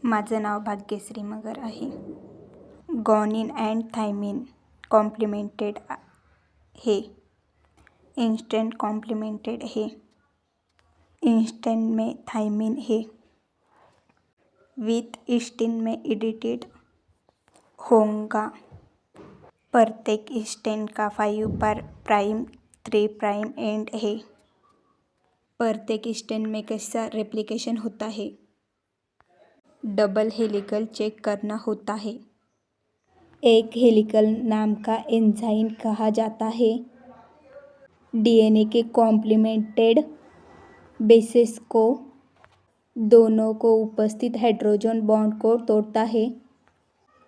माझं नाव भाग्यश्री मगर आहे. Guanine and thiamine complemented है. इंस्टेंट कॉम्प्लिमेंटेड है. इंस्टेंट में थायमिन है. विथ ईस्टिन में एडिटेड होगा. प्रत्येक स्टेन का 5' 3' एंड है. प्रत्येक स्टेन में कैसा रेप्लिकेशन होता है. डबल हेलिकल चेक करना होता है. एक हेलिकल नाम का एंजाइम कहा जाता है. डीएनए के कॉम्प्लिमेंटेड बेसेस को दोनों को उपस्थित हाइड्रोजन बॉन्ड को तोड़ता है.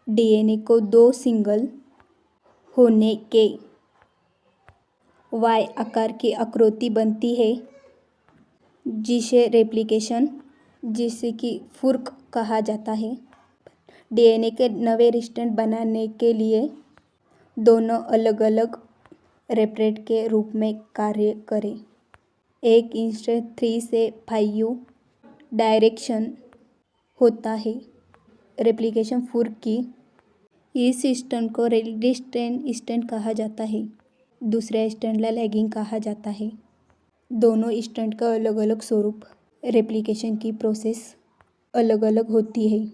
डीएनए को दो सिंगल होने के वाई आकार की आकृति बनती है जिसे रेप्लिकेशन जिसे कि फुर्क कहा जाता है. डीएनए के नए रिस्टेंट बनाने के लिए दोनों अलग अलग रेप्रेट के रूप में कार्य करें. एक इंस्टेंट 3 से 5 डायरेक्शन होता है. रेप्लिकेशन फुर्क की इस स्टैंड को रेजिस्टेंट स्टैंड कहा जाता है. दूसऱ्या स्टैंडला लैगिंग कहा जाता है. दोनों स्टैंड का अलग अलग स्वरूप रेप्लिकेशन की प्रोसेस अलग अलग होती है.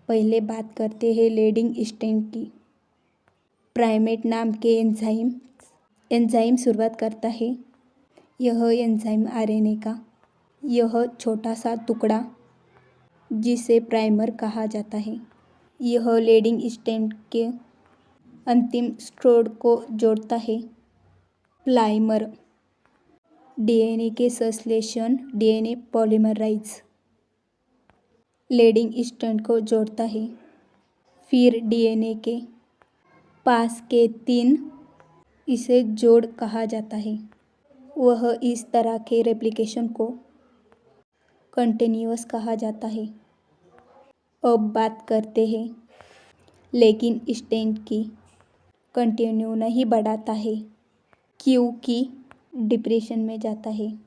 पहले बात करते हैं लीडिंग स्टैंड की. प्राइमेट नाम के एंजाइम शुरुआत करता है. यह एंजाइम आरएनए का यह छोटा सा टुकड़ा जिसे प्राइमर कहा जाता है. यह लीडिंग स्टैंड के अंतिम स्ट्रैंड को जोड़ता है. प्राइमर डीएनए के संश्लेषण डीएनए पॉलीमराइज लीडिंग स्ट्रैंड को जोड़ता है. फिर डीएनए के पास के 3 इसे जोड़ कहा जाता है. वह इस तरह के रेप्लिकेशन को कंटिन्यूअस कहा जाता है. अब बात करते हैं लेकिन स्ट्रैंड की कंटिन्यू नहीं बढ़ाता है क्योंकि डिप्रेशन में जाता है.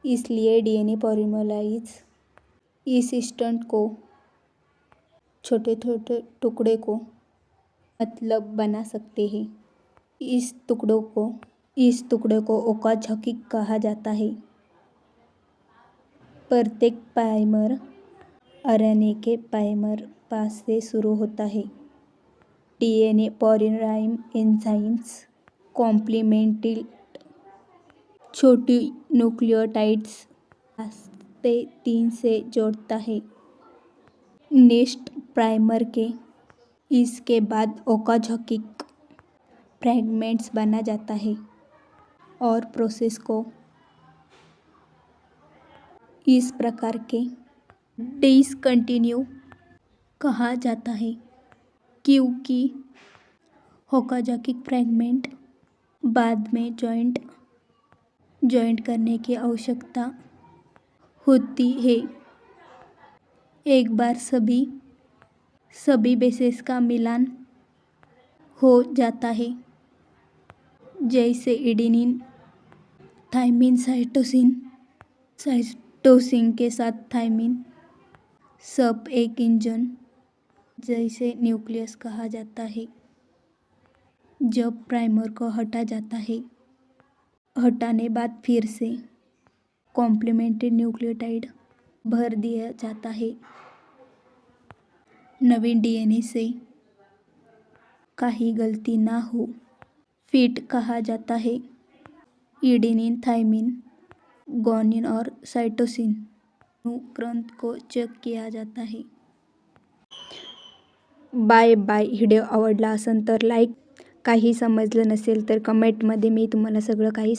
इसलिए डीएनए पॉलीमराइज इस स्ट्रैंड को छोटे छोटे टुकड़े को मतलब बना सकते हैं. इस टुकड़े को ओकाज़की कहा जाता है. प्रत्येक प्राइमर आरएनए के प्राइमर पास से शुरू होता है. डीएनए पॉलीमराइज एंजाइम्स कॉम्प्लिमेंटेड छोटी न्यूक्लियोटाइड्स पास से 3 से जोड़ता है. नेक्स्ट प्राइमर के इसके बाद ओकाज़की फ्रैगमेंट्स बना जाता है और प्रोसेस को इस प्रकार के डिसकंटिन्यू कहा जाता है क्योंकि ओकाज़की फ्रैगमेंट बाद में जॉइंट करने की आवश्यकता होती है. एक बार सभी बेसेस का मिलान हो जाता है जैसे एडेनिन थायमिन साइटोसिन के साथ थायमिन सब एक इंजन जैसे न्यूक्लियस कहा जाता है. जब प्राइमर को हटा जाता है हटाने बाद फिर से कॉम्प्लिमेंटेड न्यूक्लियोटाइड भर दिया जाता है. नवीन डीएनए से काही गलती ना हो फिट कहा जाता है. एडेनिन थायमिन गॉनिन और साइटोसिन अनुक्रम को चेक किया जाता है. बाय. व्हिडिओ आवडला असेल तर लाईक. काही समजलं नसेल तर कमेंटमध्ये मी तुम्हाला सगळं काही